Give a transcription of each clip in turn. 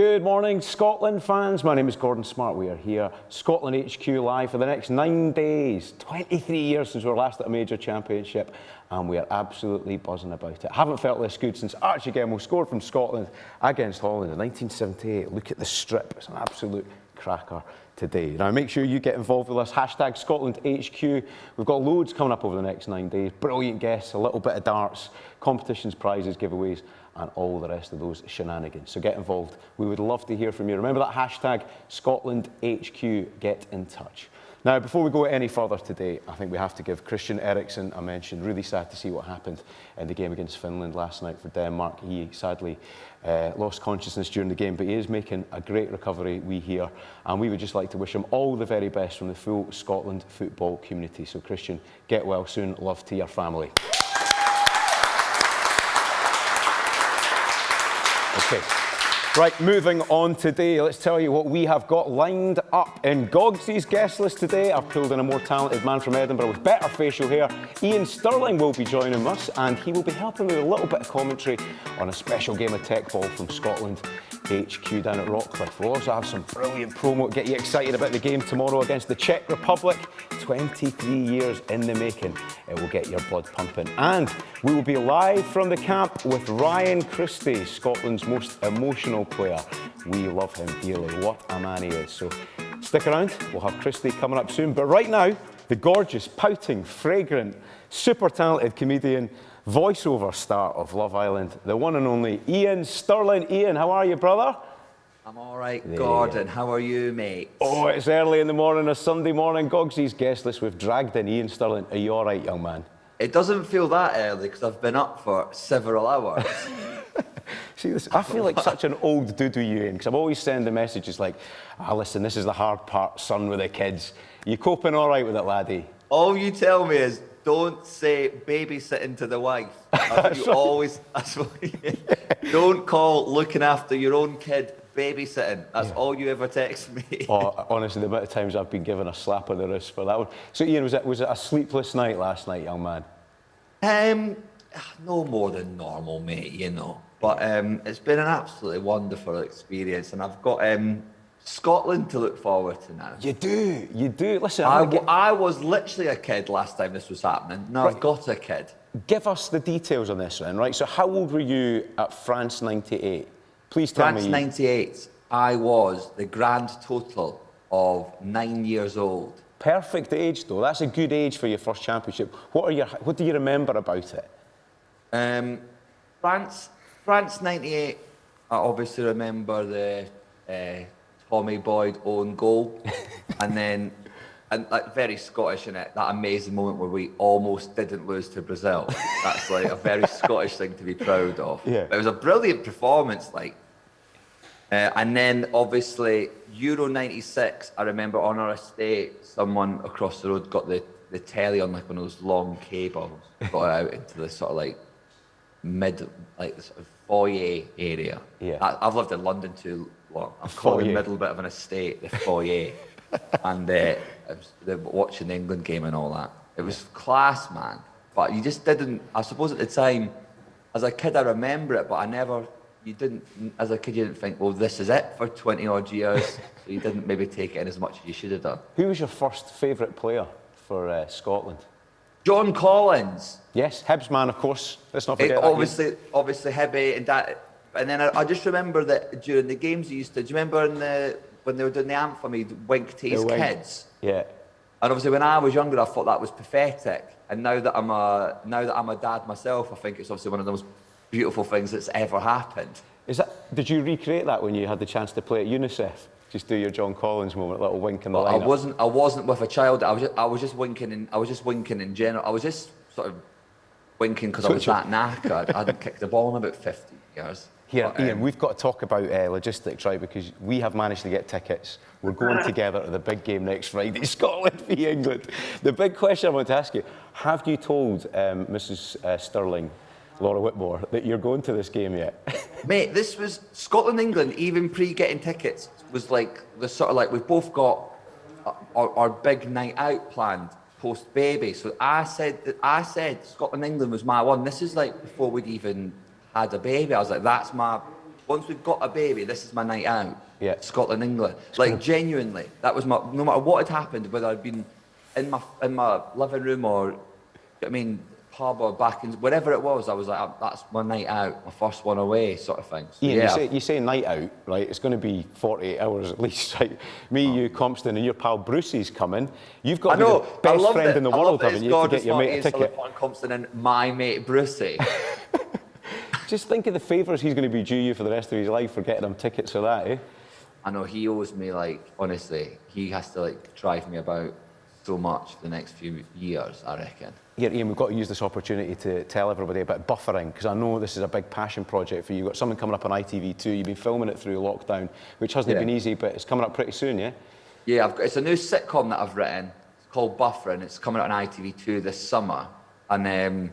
Good morning, Scotland fans. My name is Gordon Smart. We are here, Scotland HQ live for the next 9 days. 23 years since we were last at a major championship, and we are absolutely buzzing about it. Haven't felt this good since Archie Gemmill scored from Scotland against Holland in 1978. Look at the strip. It's an absolute cracker today. Now, make sure you get involved with us. Hashtag Scotland HQ. We've got loads coming up over the next 9 days. Brilliant guests, a little bit of darts, competitions, prizes, giveaways, and all the rest of those shenanigans. So get involved. We would love to hear from you. Remember that hashtag Scotland HQ. Get in touch. Now, before we go any further today, I think we have to give Christian Eriksen a mention. Really sad to see what happened in the game against Finland last night for Denmark. He sadly lost consciousness during the game, but he is making a great recovery, we hear, and we would just like to wish him all the very best from the full Scotland football community. So Christian, get well soon. Love to your family. Okay. Right, moving on today, let's tell you what we have got lined up in Gogsy's guest list today. I've pulled in a more talented man from Edinburgh with better facial hair. Iain Stirling will be joining us, and he will be helping with a little bit of commentary on a special game of tech ball from Scotland HQ down at Rockcliffe. We'll also have some brilliant promo to get you excited about the game tomorrow against the Czech Republic. 23 years in the making. It will get your blood pumping. And we will be live from the camp with Ryan Christie, Scotland's most emotional player. We love him dearly. What a man he is. So stick around. We'll have Christie coming up soon. But right now, the gorgeous, pouting, fragrant, super talented comedian, voiceover star of Love Island, the one and only Iain Stirling. Iain, how are you, brother? I'm all right, Gordon. How are you, mate? Oh, it's early in the morning, a Sunday morning. Gogsy's guest list, we've dragged in Iain Stirling. Are you all right, young man? It doesn't feel that early because I've been up for several hours. See, this, I feel like such an old dude with you, Iain, because I'm always sending messages like, listen, this is the hard part, son, with the kids. You coping all right with it, laddie? All you tell me is, don't say babysitting to the wife. That's what you always... That's what don't call looking after your own kid babysitting. That's all you ever text me. Oh, honestly, the amount of times I've been given a slap on the wrist for that one. So, Iain, was it a sleepless night last night, young man? No more than normal, mate, you know. But it's been an absolutely wonderful experience, and I've got Scotland to look forward to now. You do, you do. Listen, I was literally a kid last time this was happening. Now I've got a kid. Give us the details on this then, right? So how old were you at France 98? Please tell me. France 98, I was the grand total of 9 years old. Perfect age though. That's a good age for your first championship. What do you remember about it? France 98, I obviously remember the Tommy Boyd own goal, and like very Scottish in it, that amazing moment where we almost didn't lose to Brazil. That's like a very Scottish thing to be proud of. Yeah. But it was a brilliant performance, like. And then obviously Euro 96, I remember on our estate, someone across the road got the telly on like one of those long cables, got it out into the sort of like the sort of foyer area. Yeah. I've lived in London too long. I'm calling the middle bit of an estate, the foyer. And watching the England game and all that. It was class, man. But you just didn't, I suppose at the time, as a kid I remember it, but as a kid you didn't think, well, this is it for 20 odd years. So you didn't maybe take it in as much as you should have done. Who was your first favourite player for Scotland? John Collins. Yes, Hibs man, of course. Let's not forget that. Obviously Hibby and that. And then I just remember that during the games do you remember when they were doing the anthem, he'd wink to his kids? Yeah. And obviously when I was younger, I thought that was pathetic. And now that I'm a dad myself, I think it's obviously one of the most beautiful things that's ever happened. Did you recreate that when you had the chance to play at UNICEF? Just do your John Collins moment, a little wink in the lineup. I wasn't with a child. I was just winking in general. I was just sort of winking because I was that knackered. I hadn't kicked the ball in about 50 years. Here, Iain, we've got to talk about logistics, right? Because we have managed to get tickets. We're going together to the big game next Friday, Scotland v England. The big question I want to ask you, have you told Mrs. Stirling, Laura Whitmore, that you're going to this game yet? Mate, this was Scotland-England, even pre-getting tickets, was like the sort of like, we've both got our big night out planned post-baby. So I said Scotland-England was my one. This is like before we'd even had a baby. I was like, that's my once we've got a baby, this is my night out. Yeah. Scotland, England. Like, genuinely, that was my, no matter what had happened, whether I'd been in my living room or, I mean, pub or back in, wherever it was, I was like, that's my night out, my first one away, sort of thing. So, Iain, you say night out, right? It's going to be 48 hours at least, right? Me, you, Compston, and your pal Brucey's coming. You've got to be the best friend in the world, haven't you, to get your mate a ticket? Compston and my mate Brucey. Just think of the favours he's going to be due you for the rest of his life for getting him tickets for that, eh? I know, he owes me, like, honestly, he has to, like, drive me about so much for the next few years, I reckon. Yeah, Iain, we've got to use this opportunity to tell everybody about buffering, because I know this is a big passion project for you. You've got something coming up on ITV2. You've been filming it through lockdown, which hasn't been easy, but it's coming up pretty soon, yeah? Yeah, it's a new sitcom that I've written. It's called Buffering. It's coming out on ITV2 this summer. And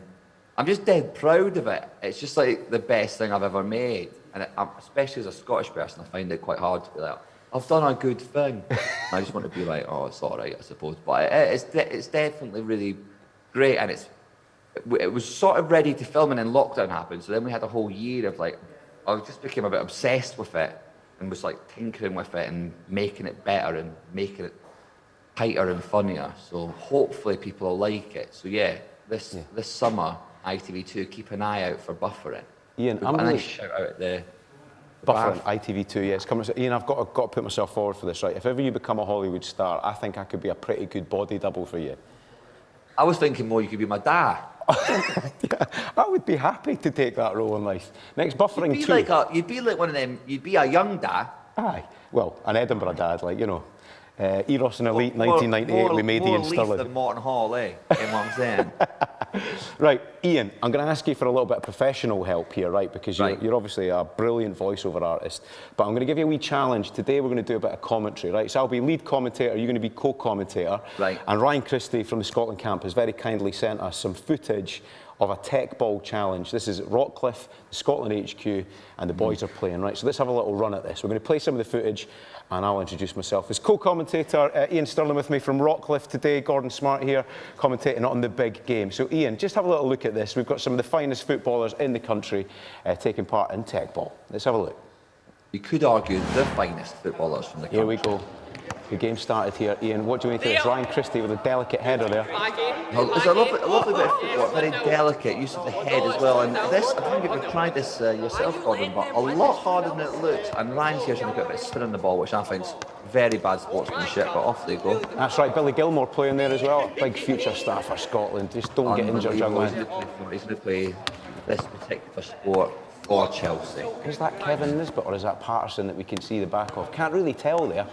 I'm just dead proud of it. It's just like the best thing I've ever made. And especially as a Scottish person, I find it quite hard to be like, I've done a good thing. I just want to be like, oh, it's all right, I suppose. But it's definitely really great, and it was sort of ready to film, and then lockdown happened. So then we had a whole year of like, I just became a bit obsessed with it, and was like tinkering with it and making it better and making it tighter and funnier. So hopefully people will like it. So yeah, this summer, ITV2, keep an eye out for Buffering. Iain, I'm going to shout out the Buffering, ITV2, yeah, it's coming. Iain, I've got to put myself forward for this, right? If ever you become a Hollywood star, I think I could be a pretty good body double for you. I was thinking more you could be my dad. Yeah, I would be happy to take that role in life. Next, Buffering 2. You'd be like one of them, you'd be a young dad. Aye, well, an Edinburgh dad, like, you know. Eros and Elite, 1998, we made Iain Stirling. More than Morton Hall, eh? You know what I'm saying? Right, Iain, I'm going to ask you for a little bit of professional help here, right? Because you're obviously a brilliant voiceover artist. But I'm going to give you a wee challenge. Today we're going to do a bit of commentary, right? So I'll be lead commentator, you're going to be co-commentator. Right. And Ryan Christie from the Scotland camp has very kindly sent us some footage of a tech ball challenge. This is at Rockcliffe, Scotland HQ, and the boys are playing, right? So let's have a little run at this. We're going to play some of the footage, and I'll introduce myself. As co-commentator, Iain Stirling with me from Rockcliffe today, Gordon Smart here, commentating on the big game. So Iain, just have a little look at this. We've got some of the finest footballers in the country taking part in tech ball. Let's have a look. You could argue the finest footballers from the country. Here we go. The game started here. Iain, what do you think? It's Ryan Christie with a delicate header there. Well, it's a lovely bit of football, very delicate use of the head as well. And this, I think you've tried this yourself, Gordon, but a lot harder than it looks. And Ryan's here's going to put a bit of spin on the ball, which I think is very bad sportsmanship, but off they go. That's right, Billy Gilmore playing there as well. Big future star for Scotland. Just don't get injured, young man. He's going to play this particular sport for Chelsea. Is that Kevin Nisbet or is that Patterson that we can see the back of? Can't really tell there.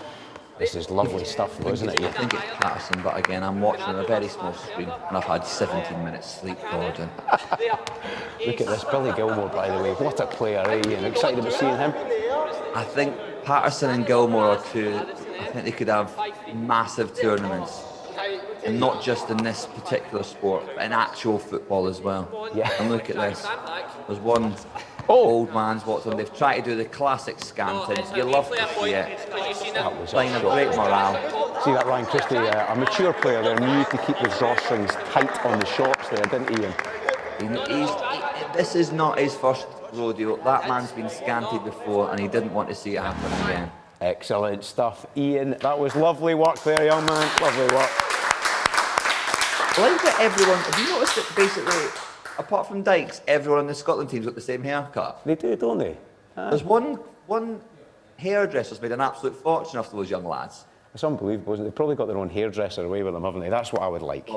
This is lovely stuff though, isn't it? I think it's Patterson, but again, I'm watching on a very small screen and I've had 17 minutes sleep, Gordon. Look at this, Billy Gilmore, by the way. What a player, eh, Iain? Excited about seeing him? I think Patterson and Gilmore are two, I think they could have massive tournaments. And not just in this particular sport, but in actual football as well. Yeah. And look at this. There's one old man's watching. They've tried to do the classic scanting. You love to see it. That was Playing a great morale. See that Ryan Christie, a mature player there, knew to keep the drawstrings tight on the shots there, didn't he, Iain? This is not his first rodeo. That man's been scanted before and he didn't want to see it happen again. Excellent stuff, Iain. That was lovely work there, young man. Lovely work. I like that everyone, have you noticed that basically, apart from Dykes, everyone in the Scotland team's got the same haircut? They do, don't they? There's one hairdresser's made an absolute fortune off those young lads. It's unbelievable, isn't it? They've probably got their own hairdresser away with them, haven't they? That's what I would like.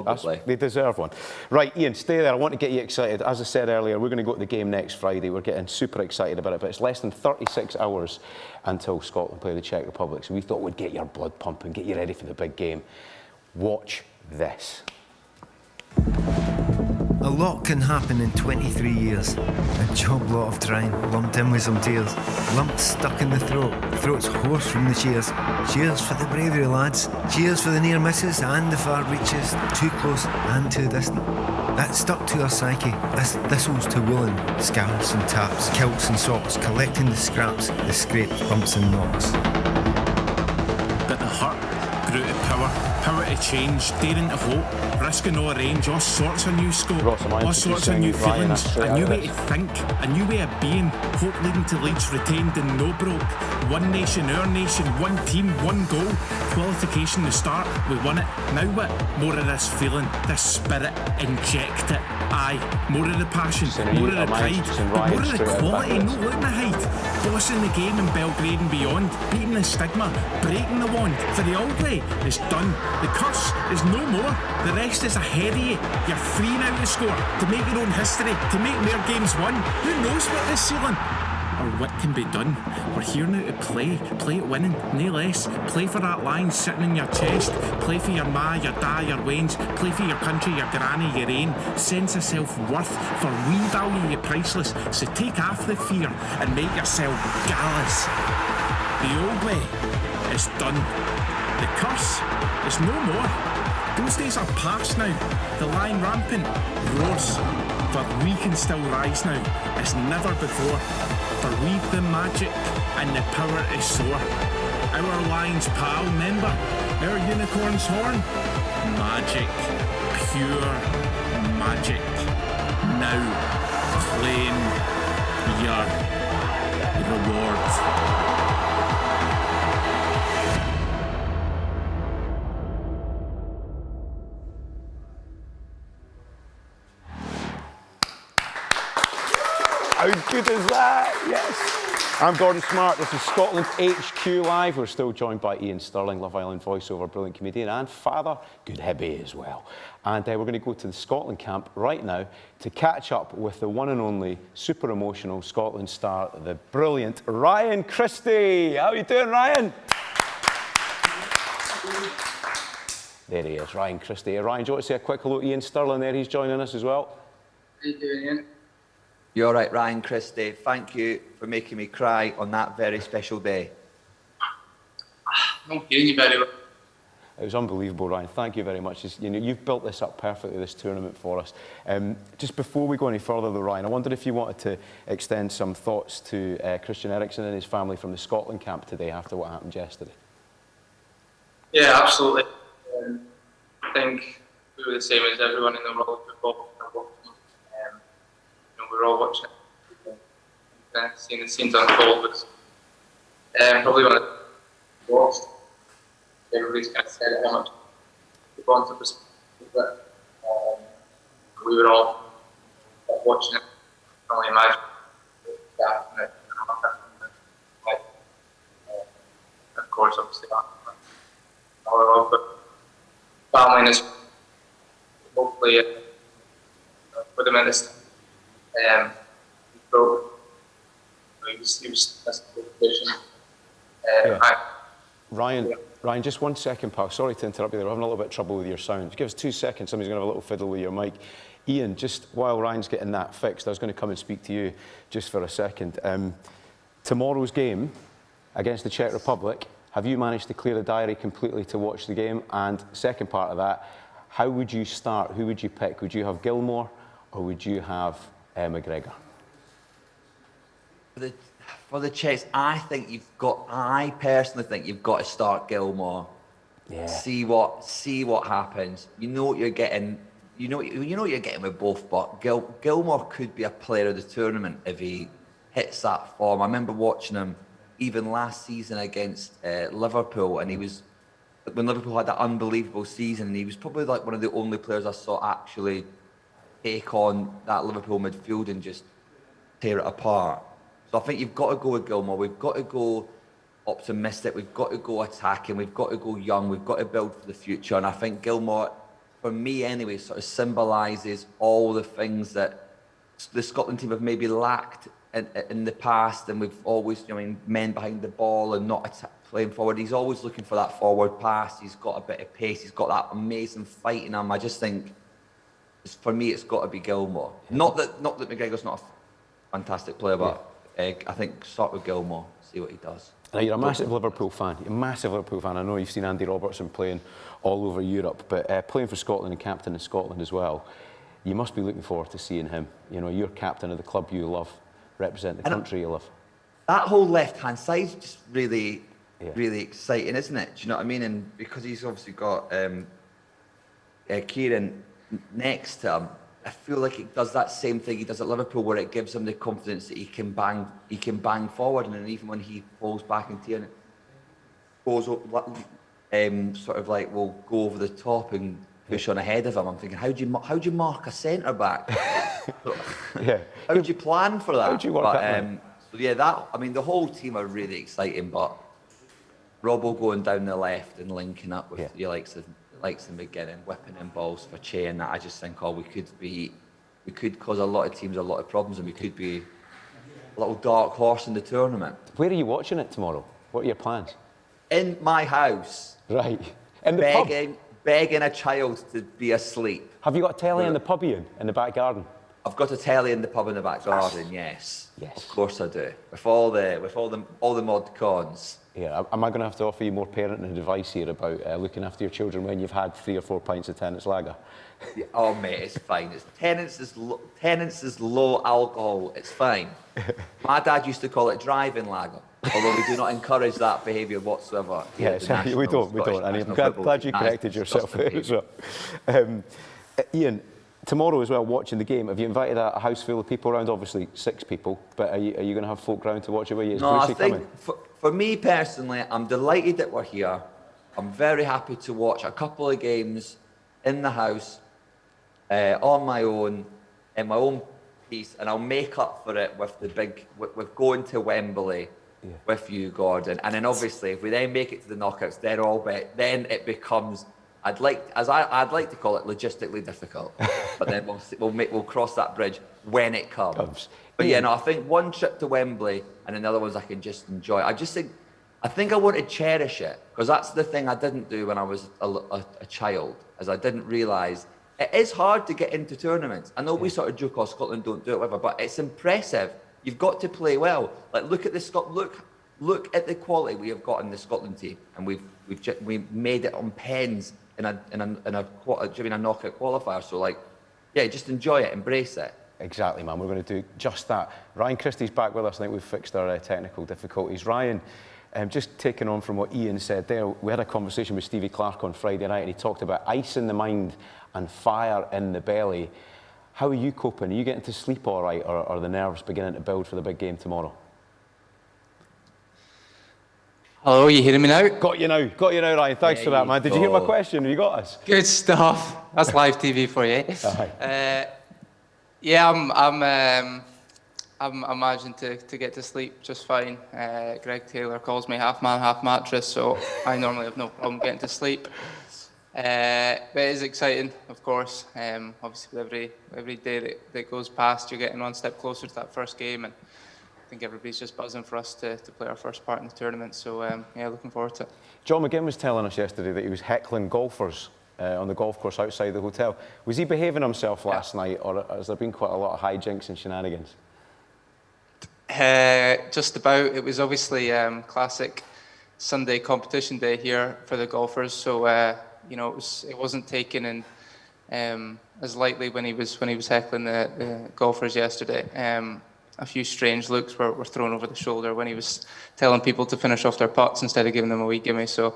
They deserve one. Right, Iain, stay there. I want to get you excited. As I said earlier, we're going to go to the game next Friday. We're getting super excited about it, but it's less than 36 hours until Scotland play the Czech Republic, so we thought we'd get your blood pumping, get you ready for the big game. Watch this. A lot can happen in 23 years. A job lot of trying, lumped in with some tears. Lumps stuck in the throat, throats hoarse from the cheers. Cheers for the bravery, lads. Cheers for the near misses and the far reaches. Too close and too distant. That stuck to our psyche. Thistles to woolen. Scarves and taps, kilts and socks. Collecting the scraps, the scrapes, bumps and knocks. But the hurt grew through to power to change, daring to hope, risking all range, all sorts of new scope, all sorts of new feelings, a new way to think, a new way of being, hope leading to Leeds retained and no broke. One nation, our nation, one team, one goal. Qualification to start, we won it. Now what? More of this feeling, this spirit, inject it. Aye, more of the passion, more of the pride, but more of the quality, no looking to hide. Bossing the game in Belgrade and beyond, beating the stigma, breaking the wand. For the old way is done. The curse is no more. The rest is ahead of you. You're free now to score, to make your own history, to make more games won. Who knows what this ceiling or what can be done? We're here now to play at winning, no less. Play for that line sitting in your chest. Play for your ma, your da, your wains. Play for your country, your granny, your ain. Sense of self-worth, for we value you priceless. So take off the fear and make yourself gallus. The old way is done. The curse is no more. Those days are past now. The line rampant roars. For we can still rise now as never before. For we've the magic and the power to soar. Our lion's pal, member, our unicorn's horn. Magic, pure magic. Now claim your reward. How good is that? Yes. I'm Gordon Smart. This is Scotland HQ Live. We're still joined by Iain Stirling, Love Island voiceover, brilliant comedian, and father, good hibby as well. And we're going to go to the Scotland camp right now to catch up with the one and only super emotional Scotland star, the brilliant Ryan Christie. How are you doing, Ryan? There he is, Ryan Christie. Ryan, do you want to say a quick hello to Iain Stirling there? He's joining us as well. How you doing, Iain? You're all right, Ryan Christie. Thank you for making me cry on that very special day. I'm hearing you very well. It was unbelievable, Ryan. Thank you very much. You've built this up perfectly, this tournament for us. Just before we go any further, though, Ryan, I wondered if you wanted to extend some thoughts to Christian Eriksen and his family from the Scotland camp today after what happened yesterday. Yeah, absolutely. I think we were the same as everyone in the world of football. We were all watching it, seeing the scenes unfold was probably one of the worst. Everybody's kind of said how much we've gone to perspective, but we were all watching it. I can only imagine that. Of course, obviously, our love, but family and his hopefully put him in this. He was that's the position. Ryan, just 1 second, pal. Sorry to interrupt you there. We're having a little bit of trouble with your sound. Give us 2 seconds. Somebody's going to have a little fiddle with your mic. Iain, just while Ryan's getting that fixed, I was going to come and speak to you just for a second. Tomorrow's game against the Czech Republic, have you managed to clear the diary completely to watch the game? And second part of that, how would you start? Who would you pick? Would you have Gilmour or would you have McGregor? For the Czechs, I personally think you've got to start Gilmour. Yeah. See what happens. You know what you're getting. You know what you're getting with both. But Gilmour could be a player of the tournament if he hits that form. I remember watching him even last season against Liverpool, and when Liverpool had that unbelievable season, and he was probably like one of the only players I saw actually take on that Liverpool midfield and just tear it apart. So I think you've got to go with Gilmour. We've got to go optimistic. We've got to go attacking. We've got to go young. We've got to build for the future. And I think Gilmour, for me anyway, sort of symbolises all the things that the Scotland team have maybe lacked in the past. And we've always, men behind the ball and not playing forward. He's always looking for that forward pass. He's got a bit of pace. He's got that amazing fight in him. I just think, for me, it's got to be Gilmour. Not that McGregor's not a fantastic player, but I think start with Gilmour, see what he does. Now, you're a massive Liverpool fan. You're a massive Liverpool fan. I know you've seen Andy Robertson playing all over Europe, but playing for Scotland and captain of Scotland as well, you must be looking forward to seeing him. You're captain of the club you love, represent the country you love. That whole left-hand side just really really exciting, isn't it? Do you know what I mean? And because he's obviously got Kieran next to him, I feel like it does that same thing he does at Liverpool, where it gives him the confidence that he can bang forward, and then even when he pulls back into it, goes up, sort of like will go over the top and push on ahead of him. I'm thinking, how do you mark a centre back? How do you plan for that? How do you work that? So yeah, the whole team are really exciting, but Robbo going down the left and linking up with the likes of McGinn and whipping in balls for Che, and that, I just think, we could cause a lot of teams a lot of problems, and we could be a little dark horse in the tournament. Where are you watching it tomorrow? What are your plans? In my house. Right. In the begging, pub? Begging a child to be asleep. Have you got a telly in the pub, Ian, in the back garden? I've got a telly in the pub in the back garden, yes. Yes. Of course I do. With all the mod cons. Yeah, am I going to have to offer you more parenting advice here about looking after your children when you've had 3 or 4 pints of Tennent's Lager? Yeah, oh mate, it's fine. Tennent's is low alcohol. It's fine. My dad used to call it driving lager, although we do not encourage that behaviour whatsoever. Yes, we don't. And I'm glad you corrected yourself as well. Ian, tomorrow as well, watching the game, have you invited a house full of people around? Obviously 6 people, but are you going to have folk round to watch it with you? No, I think for me personally, I'm delighted that we're here. I'm very happy to watch a couple of games in the house on my own, in my own piece, and I'll make up for it with with going to Wembley with you, Gordon. And then obviously, if we then make it to the knockouts, then it becomes, I'd like to call it logistically difficult, but then we'll cross that bridge when it comes. But yeah, no, I think one trip to Wembley and another ones I can just enjoy. I think I want to cherish it, because that's the thing I didn't do when I was a child, as I didn't realise it is hard to get into tournaments. I know we sort of joke, oh, Scotland don't do it, whatever, but it's impressive. You've got to play well. Like, look at the quality we have got in the Scotland team, and we've made it on pens in a knockout qualifier. So like, yeah, just enjoy it, embrace it. Exactly, man. We're going to do just that. Ryan Christie's back with us. I think we've fixed our technical difficulties. Ryan, just taking on from what Ian said there, we had a conversation with Stevie Clark on Friday night, and he talked about ice in the mind and fire in the belly. How are you coping? Are you getting to sleep all right, or are the nerves beginning to build for the big game tomorrow? Hello, are you hearing me now? Got you now, Ryan. Thanks for that, man. Did you hear my question? Have you got us? Good stuff. That's live TV for you. Yeah, I'm managing to get to sleep just fine. Greg Taylor calls me half man, half mattress, so I normally have no problem getting to sleep. But it is exciting, of course. Obviously, with every day that goes past, you're getting one step closer to that first game, and I think everybody's just buzzing for us to play our first part in the tournament. So yeah, looking forward to it. John McGinn was telling us yesterday that he was heckling golfers on the golf course outside the hotel. Was he behaving himself last night, or has there been quite a lot of hijinks and shenanigans? Just about. It was obviously classic Sunday competition day here for the golfers, so it wasn't taken in as lightly when he was heckling the golfers yesterday. A few strange looks were thrown over the shoulder when he was telling people to finish off their putts instead of giving them a wee gimme. So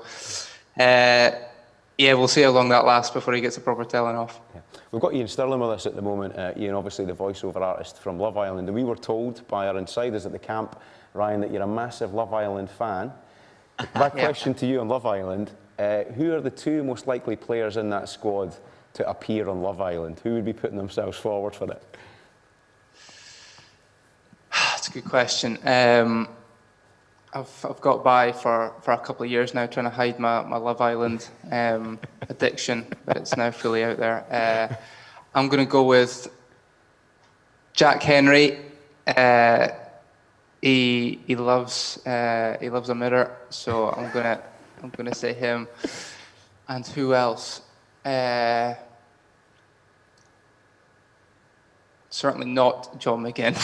yeah, we'll see how long that lasts before he gets a proper telling off. Yeah. We've got Iain Stirling with us at the moment. Iain, obviously the voiceover artist from Love Island, and we were told by our insiders at the camp, Ryan, that you're a massive Love Island fan. My question to you on Love Island, who are the 2 most likely players in that squad to appear on Love Island? Who would be putting themselves forward for it? That's a good question. I've got by for a couple of years now trying to hide my Love Island addiction, but it's now fully out there. I'm going to go with Jack Henry. He loves a mirror, so I'm gonna say him. And who else? Certainly not John McGinn.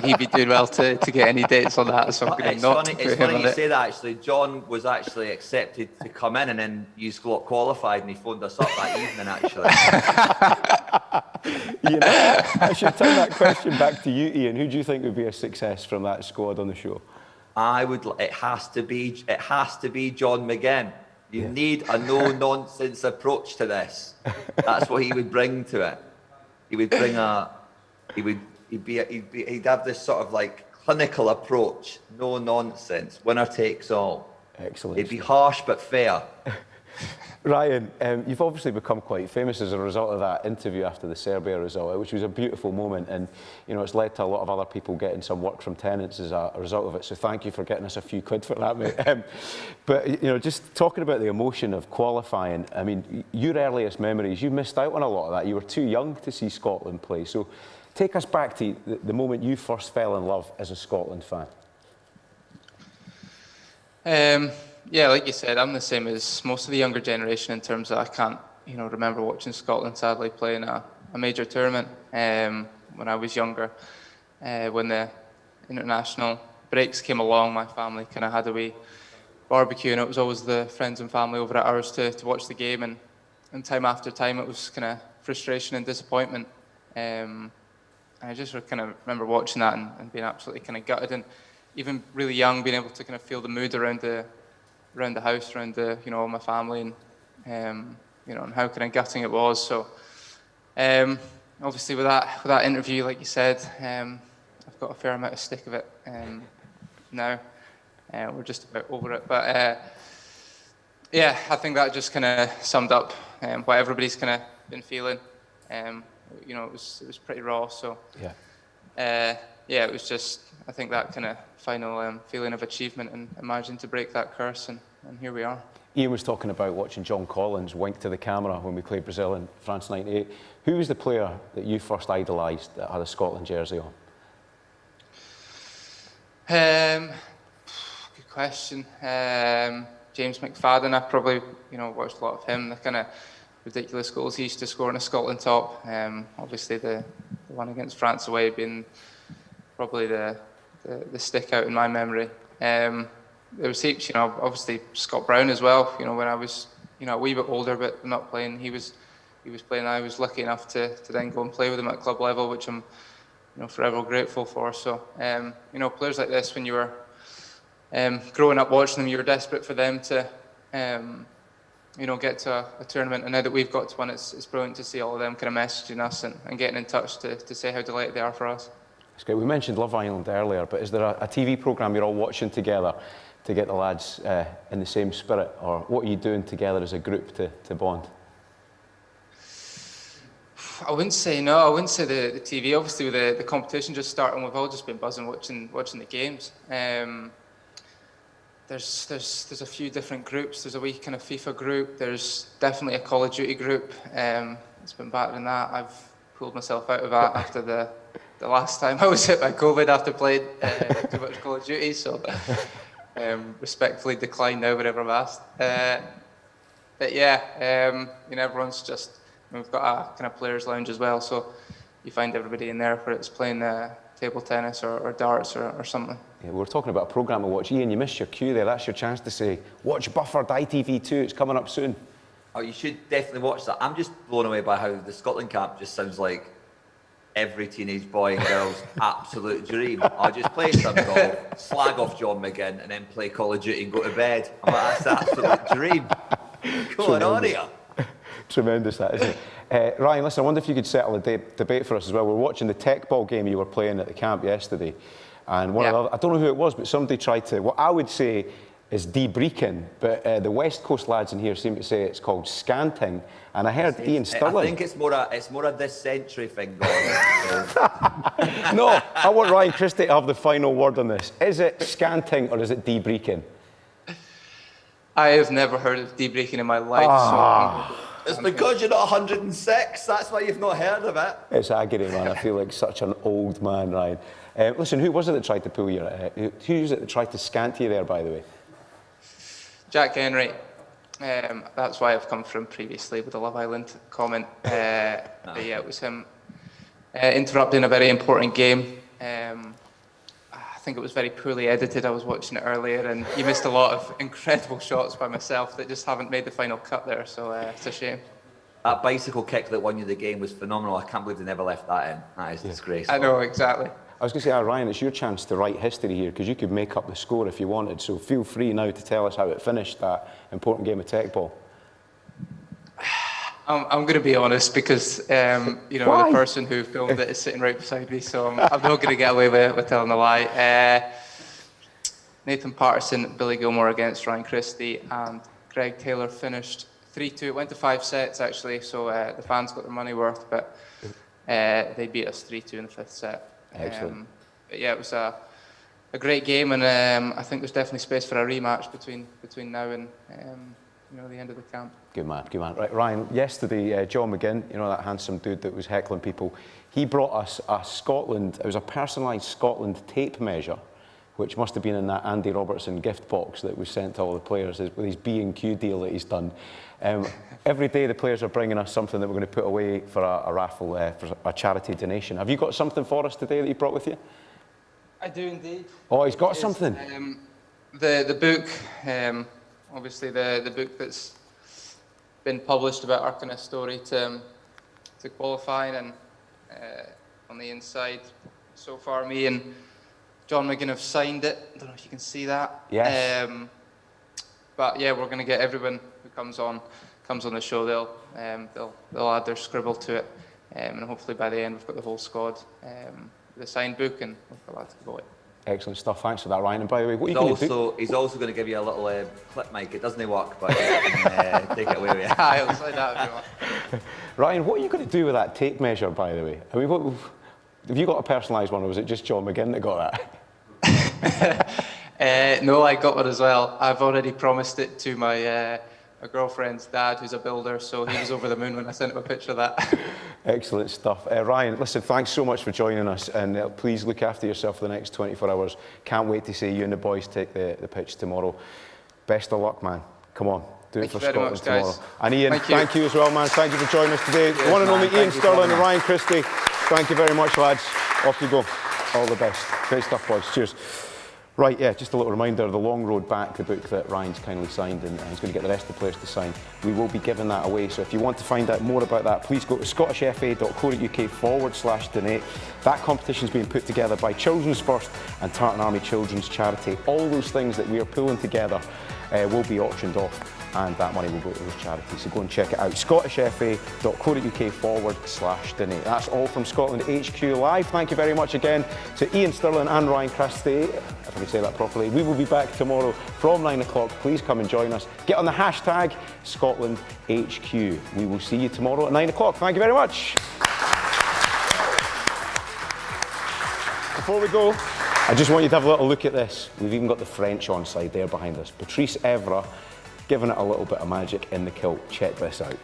He'd be doing well to get any dates on that, so I'm going to not put him on it. It's funny you say that, actually. John was actually accepted to come in, and then you got qualified, and he phoned us up that evening, actually. I should turn that question back to you, Ian. Who do you think would be a success from that squad on the show? It has to be John McGinn. You need a no-nonsense approach to this. That's what he would bring to it. He would bring he'd have this sort of like clinical approach, no nonsense, winner takes all. Excellent. It'd be harsh but fair. Ryan, you've obviously become quite famous as a result of that interview after the Serbia result, which was a beautiful moment, and you know it's led to a lot of other people getting some work from tenants as a result of it. So thank you for getting us a few quid for that, mate. But you know, just talking about the emotion of qualifying, I mean, your earliest memories, you missed out on a lot of that. You were too young to see Scotland play. So take us back to the moment you first fell in love as a Scotland fan. Yeah, like you said, I'm the same as most of the younger generation in terms of I can't, remember watching Scotland sadly playing a major tournament when I was younger. When the international breaks came along, my family kind of had a wee barbecue, and it was always the friends and family over at ours to watch the game, and time after time it was kind of frustration and disappointment. And I just kind of remember watching that and being absolutely kind of gutted, and even really young, being able to kind of feel the mood around the house, around all my family, and and how kind of gutting it was. So obviously with that interview, like you said, I've got a fair amount of stick of it now. We're just about over it, but yeah, I think that just kind of summed up what everybody's kind of been feeling. It was pretty raw. So yeah, it was just, I think, that kind of final feeling of achievement and imagined to break that curse, and here we are. Iain was talking about watching John Collins wink to the camera when we played Brazil in France '98. Who was the player that you first idolised that had a Scotland jersey on? Good question. James McFadden. I probably watched a lot of him. The kind of ridiculous goals he used to score in a Scotland top. Obviously the one against France away being probably the stick out in my memory. There was heaps, obviously Scott Brown as well. When I was a wee bit older but not playing, he was playing. I was lucky enough to then go and play with him at club level, which I'm forever grateful for. So players like this, when you were growing up watching them, you were desperate for them to get to a tournament, and now that we've got to one, it's brilliant to see all of them kind of messaging us and getting in touch to say how delighted they are for us. It's great. We mentioned Love Island earlier, but is there a TV programme you're all watching together to get the lads in the same spirit, or what are you doing together as a group to bond? I wouldn't say the TV. Obviously, with the competition just starting, we've all just been buzzing watching the games. There's a few different groups. There's a wee kind of FIFA group. There's definitely a Call of Duty group. It's been battering that. I've pulled myself out of that after the last time I was hit by COVID after playing too much Call of Duty. So respectfully declined now whenever I'm asked. But yeah, everyone's just. We've got a kind of players' lounge as well, so you find everybody in there, whether it's playing table tennis or darts or something. Yeah, we were talking about a programme to watch. Iain, you missed your cue there. That's your chance to say, watch Bufford ITV2. It's coming up soon. Oh, you should definitely watch that. I'm just blown away by how the Scotland camp just sounds like every teenage boy and girl's absolute dream. I just play some golf, slag off John McGinn, and then play Call of Duty and go to bed. I'm like, that's the absolute dream. Going on here. Tremendous, that, isn't it? Ryan, listen, I wonder if you could settle a debate for us as well. We're watching the tech ball game you were playing at the camp yesterday, and one of the, I don't know who it was, but somebody tried to, what I would say is debriefing, but the West Coast lads in here seem to say it's called scanting, and I heard Iain Stirling. I think it's more a this century thing going on. No, I want Ryan Christie to have the final word on this. Is it scanting or is it debriefing? I have never heard of debriefing in my life. So it's because you're not 106. That's why you've not heard of it. It's agony, man. I feel like such an old man, Ryan. Listen, who was it that tried to pull you? Who was it that tried to scant you there, by the way? Jack Henry. That's why I've come from previously with the Love Island comment. But yeah, it was him interrupting a very important game. I think it was very poorly edited. I was watching it earlier, and you missed a lot of incredible shots by myself that just haven't made the final cut there, so it's a shame. That bicycle kick that won you the game was phenomenal. I can't believe they never left that in. That is disgraceful. I know, exactly. I was going to say, Ryan, it's your chance to write history here because you could make up the score if you wanted. So feel free now to tell us how it finished, that important game of tech ball. I'm going to be honest because, you know, Why? the person who filmed it is sitting right beside me, so I'm not going to get away with telling a lie. Nathan Patterson, Billy Gilmore against Ryan Christie, and Greg Taylor finished 3-2. It went to 5 sets, actually, so the fans got their money worth, but they beat us 3-2 in the 5th set. Excellent. But yeah, it was a great game, and I think there's definitely space for a rematch between now and you know, the end of the camp. Good man, good man. Right, Ryan, yesterday, John McGinn, you know, that handsome dude that was heckling people, he brought us a Scotland, it was a personalised Scotland tape measure, which must have been in that Andy Robertson gift box that was sent to all the players with his B&Q deal that he's done. Every day the players are bringing us something that we're going to put away for a raffle, for a charity donation. Have you got something for us today that you brought with you? I do indeed. Oh, he's got something. The book, obviously the book that's been published about our kind of story to qualifying, and on the inside, so far me and John McGinn have signed it. I don't know if you can see that. Yes. But yeah, we're going to get everyone who comes on the show. They'll add their scribble to it, and hopefully by the end we've got the whole squad with a signed book, and we're allowed to go it. Excellent stuff. Thanks for that, Ryan. And by the way, what are you going to do? He's also going to give you a little clip mic. It doesn't work, but you can take it away with you. I'll say that if you want. Ryan, what are you going to do with that tape measure, by the way? I mean, have you got a personalised one, or was it just John McGinn that got that? No, I got one as well. I've already promised it to my girlfriend's dad, who's a builder, so he was over the moon when I sent him a picture of that. Excellent stuff. Ryan, listen, thanks so much for joining us, and please look after yourself for the next 24 hours. Can't wait to see you and the boys take the pitch tomorrow. Best of luck, man. Come on, do it for Scotland tomorrow. And Iain, thank you as well, man. Thank you for joining us today. Cheers, one and only man. Iain Stirling and Ryan Christie. Thank you very much, lads. Off you go. All the best. Great stuff, boys. Cheers. Right, yeah, just a little reminder, The Long Road Back, the book that Ryan's kindly signed, and he's going to get the rest of the players to sign. We will be giving that away, so if you want to find out more about that, please go to scottishfa.co.uk/donate. That competition is being put together by Children's First and Tartan Army Children's Charity. All those things that we are pulling together will be auctioned off, and that money will go to those charities. So go and check it out, scottishfa.co.uk/donate. That's all from Scotland HQ Live. Thank you very much again to Iain Stirling and Ryan Christie, if I can say that properly. We will be back tomorrow from 9 o'clock. Please come and join us. Get on the hashtag ScotlandHQ. We will see you tomorrow at 9 o'clock. Thank you very much. Before we go, I just want you to have a little look at this. We've even got the French on side there behind us. Patrice Evra giving it a little bit of magic in the kilt. Check this out.